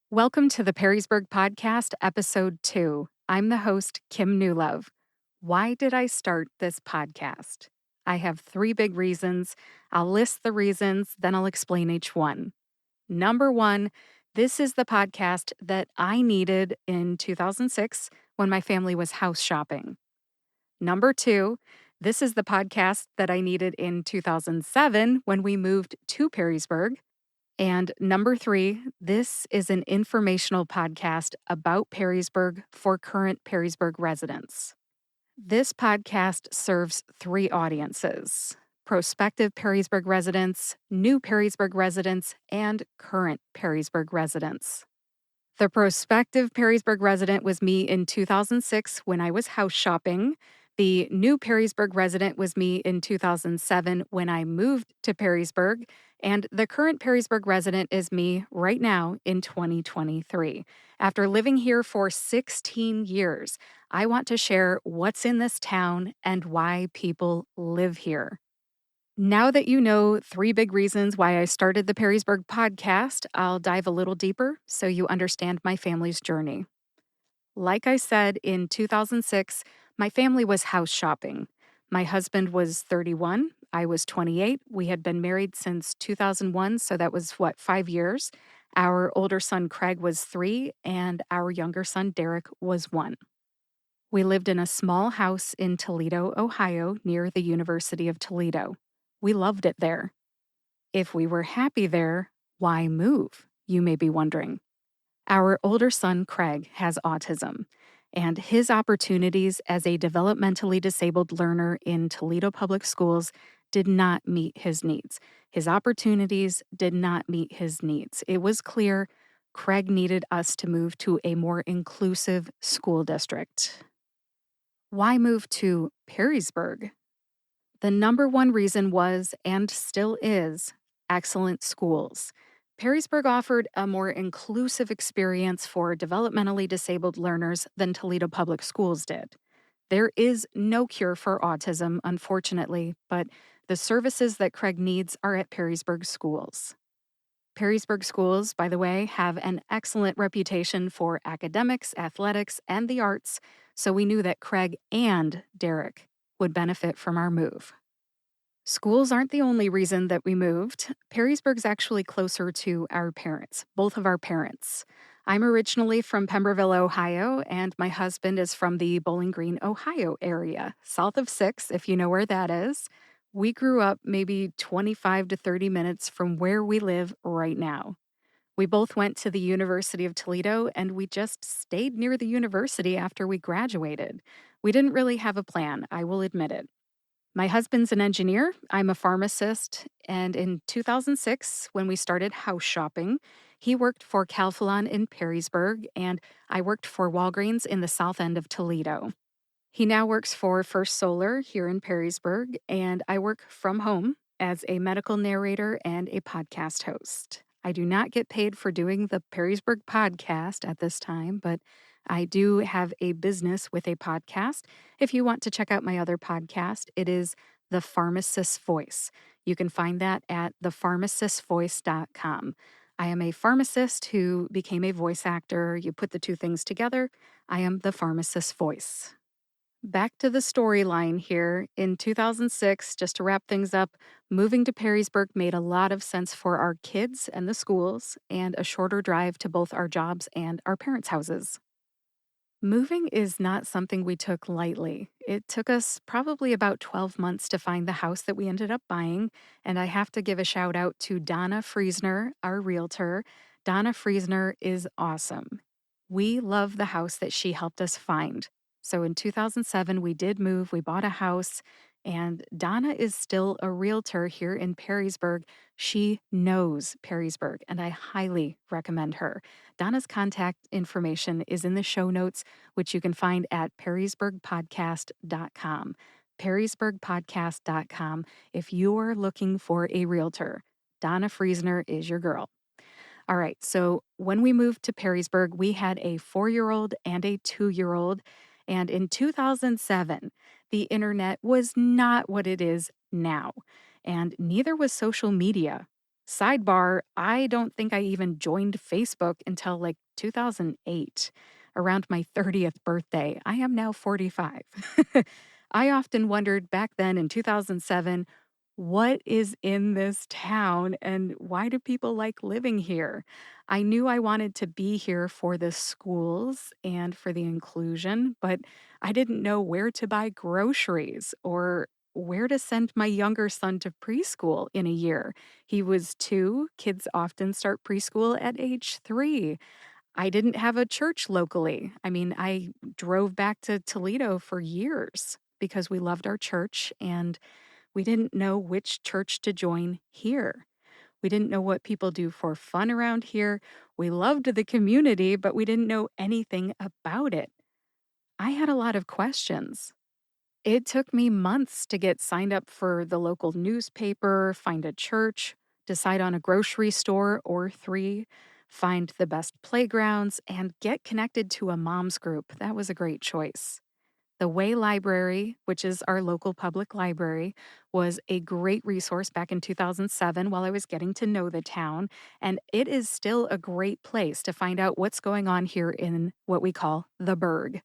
Welcome to the Perrysburg Podcast, Episode 2. I'm the host, Kim Newlove. Why did I start this podcast? I have 3 big reasons. I'll list the reasons, then I'll explain each one. Number 1, this is the podcast that I needed in 2006 when my family was house shopping. Number 2, this is the podcast that I needed in 2007 when we moved to Perrysburg. And number 3, this is an informational podcast about Perrysburg for current Perrysburg residents. This podcast serves 3 audiences: prospective Perrysburg residents, new Perrysburg residents, and current Perrysburg residents. The prospective Perrysburg resident was me in 2006 when I was house shopping. The new Perrysburg resident was me in 2007 when I moved to Perrysburg. And the current Perrysburg resident is me right now in 2023. After living here for 16 years, I want to share what's in this town and why people live here. Now that you know 3 big reasons why I started the Perrysburg podcast, I'll dive a little deeper so you understand my family's journey. Like I said, in 2006, my family was house shopping. My husband was 31, I was 28. We had been married since 2001, so that was 5 years. Our older son Craig was 3, and our younger son Derek was 1. We lived in a small house in Toledo, Ohio, near the University of Toledo. We loved it there. If we were happy there, why move, you may be wondering. Our older son, Craig, has autism, and his opportunities as a developmentally disabled learner in Toledo Public Schools did not meet his needs. His opportunities did not meet his needs. It was clear Craig needed us to move to a more inclusive school district. Why move to Perrysburg? The number 1 reason was, and still is, excellent schools. Perrysburg offered a more inclusive experience for developmentally disabled learners than Toledo Public Schools did. There is no cure for autism, unfortunately, but the services that Craig needs are at Perrysburg schools. Perrysburg schools, by the way, have an excellent reputation for academics, athletics, and the arts, so we knew that Craig and Derek would benefit from our move. Schools aren't the only reason that we moved. Perrysburg's actually closer to our parents, both of our parents. I'm originally from Pemberville, Ohio, and my husband is from the Bowling Green, Ohio area, south of 6, if you know where that is. We grew up maybe 25 to 30 minutes from where we live right now. We both went to the University of Toledo, and we just stayed near the university after we graduated. We didn't really have a plan, I will admit it. My husband's an engineer, I'm a pharmacist, and in 2006, when we started house shopping, he worked for Calphalon in Perrysburg, and I worked for Walgreens in the south end of Toledo. He now works for First Solar here in Perrysburg, and I work from home as a medical narrator and a podcast host. I do not get paid for doing the Perrysburg podcast at this time, but I do have a business with a podcast. If you want to check out my other podcast, it is The Pharmacist's Voice. You can find that at thepharmacistvoice.com. I am a pharmacist who became a voice actor. You put the 2 things together, I am the pharmacist's voice. Back to the storyline here. In 2006, just to wrap things up, moving to Perrysburg made a lot of sense for our kids and the schools, and a shorter drive to both our jobs and our parents' houses. Moving is not something we took lightly. It took us probably about 12 months to find the house that we ended up buying, and I have to give a shout out to Donna Friesner, our realtor. Donna Friesner is awesome. We love the house that she helped us find. So in 2007, we did move, we bought a house, and Donna is still a realtor here in Perrysburg. She knows Perrysburg, and I highly recommend her. Donna's contact information is in the show notes, which you can find at perrysburgpodcast.com. Perrysburgpodcast.com. If you're looking for a realtor, Donna Friesner is your girl. All right, so when we moved to Perrysburg, we had a 4-year-old and a 2-year-old. And in 2007, the internet was not what it is now, and neither was social media. Sidebar, I don't think I even joined Facebook until like 2008, around my 30th birthday. I am now 45. I often wondered back then in 2007, what is in this town and why do people like living here? I knew I wanted to be here for the schools and for the inclusion, but I didn't know where to buy groceries or where to send my younger son to preschool in a year. He was 2. Kids often start preschool at age 3. I didn't have a church locally. I mean, I drove back to Toledo for years because we loved our church and we didn't know which church to join here. We didn't know what people do for fun around here. We loved the community, but we didn't know anything about it. I had a lot of questions. It took me months to get signed up for the local newspaper, find a church, decide on a grocery store or 3, find the best playgrounds, and get connected to a mom's group. That was a great choice. The Way Library, which is our local public library, was a great resource back in 2007 while I was getting to know the town, and it is still a great place to find out what's going on here in what we call the Burg.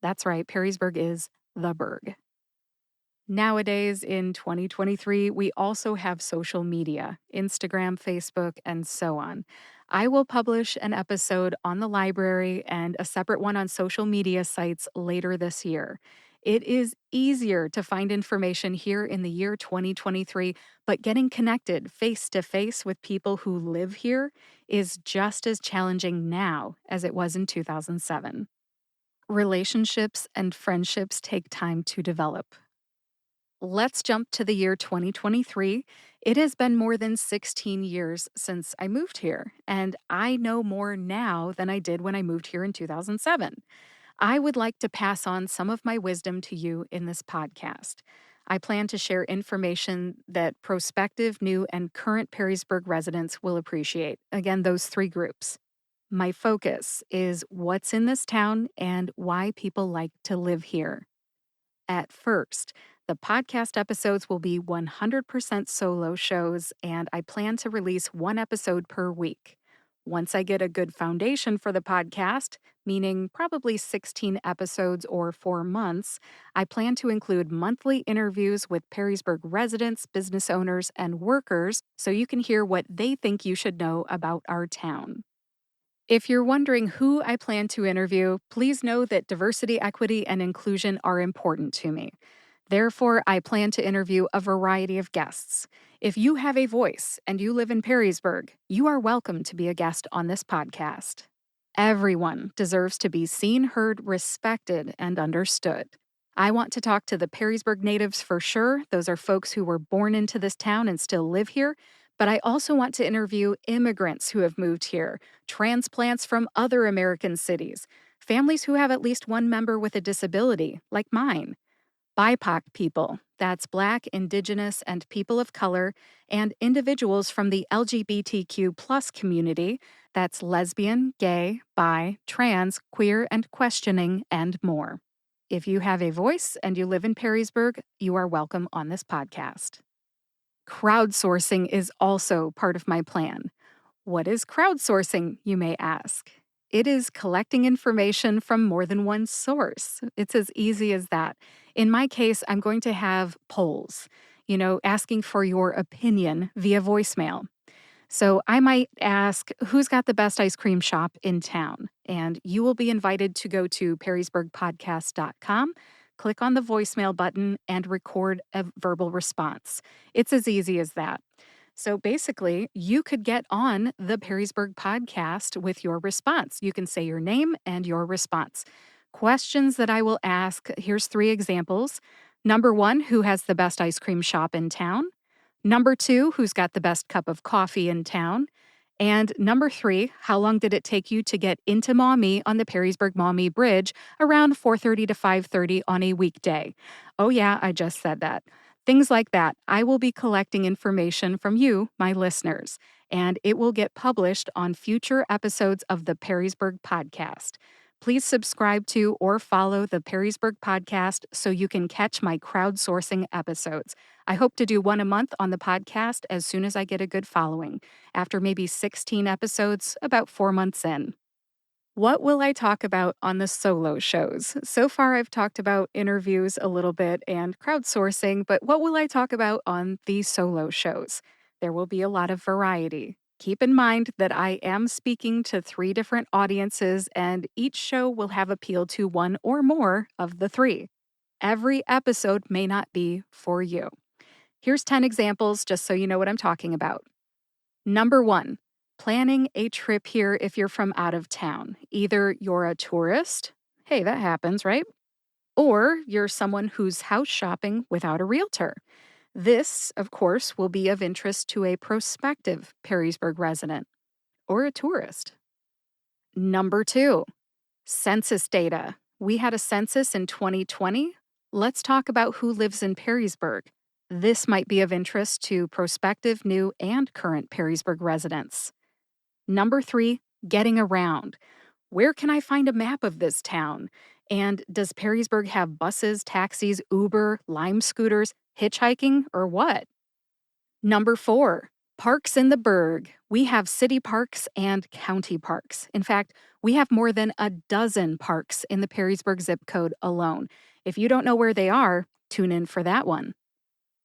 That's right, Perrysburg is the Burg. Nowadays, in 2023, we also have social media Instagram, Facebook, and so on. I will publish an episode on the library and a separate one on social media sites later this year. It is easier to find information here in the year 2023, but getting connected face to face with people who live here is just as challenging now as it was in 2007. Relationships and friendships take time to develop. Let's jump to the year 2023. It has been more than 16 years since I moved here, and I know more now than I did when I moved here in 2007. I would like to pass on some of my wisdom to you in this podcast. I plan to share information that prospective, new, and current Perrysburg residents will appreciate. Again, those 3 groups. My focus is what's in this town and why people like to live here. At first, the podcast episodes will be 100% solo shows, and I plan to release 1 episode per week. Once I get a good foundation for the podcast, meaning probably 16 episodes or 4 months, I plan to include monthly interviews with Perrysburg residents, business owners, and workers so you can hear what they think you should know about our town. If you're wondering who I plan to interview, please know that diversity, equity, and inclusion are important to me. Therefore, I plan to interview a variety of guests. If you have a voice and you live in Perrysburg, you are welcome to be a guest on this podcast. Everyone deserves to be seen, heard, respected, and understood. I want to talk to the Perrysburg natives for sure. Those are folks who were born into this town and still live here. But I also want to interview immigrants who have moved here, transplants from other American cities, families who have at least one member with a disability, like mine, BIPOC people, that's Black, Indigenous, and people of color, and individuals from the LGBTQ plus community, that's lesbian, gay, bi, trans, queer, and questioning, and more. If you have a voice and you live in Perrysburg, you are welcome on this podcast. Crowdsourcing is also part of my plan. What is crowdsourcing, you may ask? It is collecting information from more than one source. It's as easy as that. In my case, I'm going to have polls, asking for your opinion via voicemail. So I might ask, who's got the best ice cream shop in town? And you will be invited to go to perrysburgpodcast.com, click on the voicemail button, and record a verbal response. It's as easy as that. So basically, you could get on the Perrysburg podcast with your response. You can say your name and your response. Questions that I will ask, here's 3 examples. Number 1, who has the best ice cream shop in town? Number 2, who's got the best cup of coffee in town? And number 3, how long did it take you to get into Maumee on the Perrysburg-Maumee Bridge around 4:30 to 5:30 on a weekday? Oh yeah, I just said that. Things like that. I will be collecting information from you, my listeners, and it will get published on future episodes of the Perrysburg Podcast. Please subscribe to or follow the Perrysburg Podcast so you can catch my crowdsourcing episodes. I hope to do one a month on the podcast as soon as I get a good following, after maybe 16 episodes, about 4 months in. What will I talk about on the solo shows? So far, I've talked about interviews a little bit and crowdsourcing, but what will I talk about on the solo shows? There will be a lot of variety. Keep in mind that I am speaking to 3 different audiences, and each show will have appeal to one or more of the 3. Every episode may not be for you. Here's 10 examples just so you know what I'm talking about. Number 1, planning a trip here if you're from out of town. Either you're a tourist, hey, that happens, right? Or you're someone who's house shopping without a realtor. This, of course, will be of interest to a prospective Perrysburg resident or a tourist. Number 2, census data. We had a census in 2020. Let's talk about who lives in Perrysburg. This might be of interest to prospective, new, and current Perrysburg residents. Number 3, getting around. Where can I find a map of this town? And does Perrysburg have buses, taxis, Uber, Lime scooters, hitchhiking, or what? Number 4, parks in the burg. We have city parks and county parks. In fact, we have more than a dozen parks in the Perrysburg zip code alone. If you don't know where they are, tune in for that one.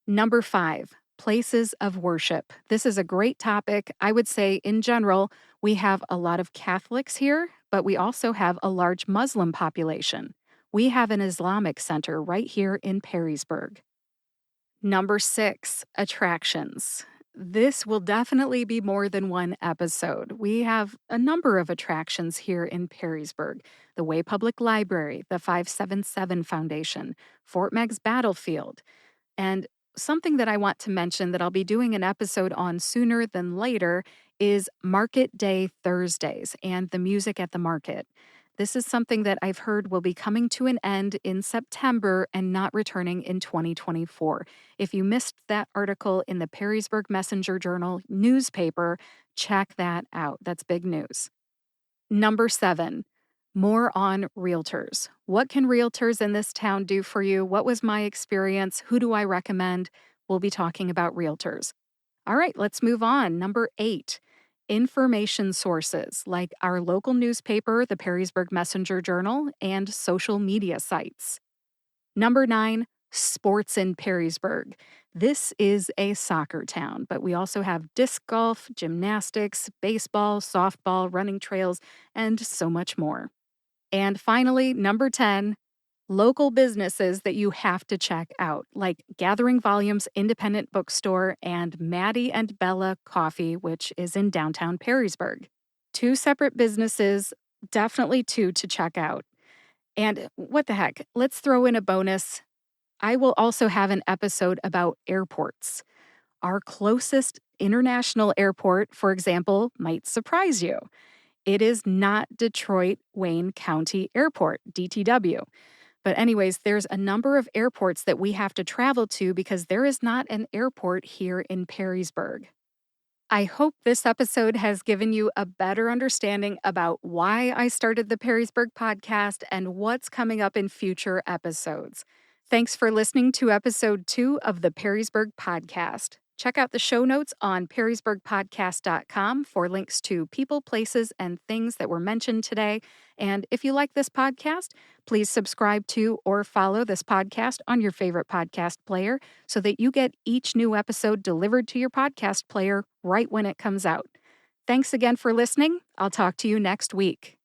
Number 5, places of worship. This is a great topic. I would say, in general, we have a lot of Catholics here, but we also have a large Muslim population. We have an Islamic center right here in Perrysburg. Number 6, attractions. This will definitely be more than one episode. We have a number of attractions here in Perrysburg: the Way Public Library, the 577 Foundation, Fort Meigs Battlefield, and something that I want to mention that I'll be doing an episode on sooner than later is Market Day Thursdays and the music at the market. This is something that I've heard will be coming to an end in September and not returning in 2024. If you missed that article in the Perrysburg Messenger Journal newspaper, check that out. That's big news. Number 7, more on realtors. What can realtors in this town do for you? What was my experience? Who do I recommend? We'll be talking about realtors. All right, let's move on. Number 8, information sources like our local newspaper, the Perrysburg Messenger Journal, and social media sites. Number 9, sports in Perrysburg. This is a soccer town, but we also have disc golf, gymnastics, baseball, softball, running trails, and so much more. And finally, number 10, local businesses that you have to check out, like Gathering Volumes Independent Bookstore and Maddie and Bella Coffee, which is in downtown Perrysburg. 2 separate businesses, definitely 2 to check out. And what the heck, let's throw in a bonus. I will also have an episode about airports. Our closest international airport, for example, might surprise you. It is not Detroit Wayne County Airport, DTW. But anyways, there's a number of airports that we have to travel to because there is not an airport here in Perrysburg. I hope this episode has given you a better understanding about why I started the Perrysburg Podcast and what's coming up in future episodes. Thanks for listening to episode 2 of the Perrysburg Podcast. Check out the show notes on perrysburgpodcast.com for links to people, places, and things that were mentioned today. And if you like this podcast, please subscribe to or follow this podcast on your favorite podcast player so that you get each new episode delivered to your podcast player right when it comes out. Thanks again for listening. I'll talk to you next week.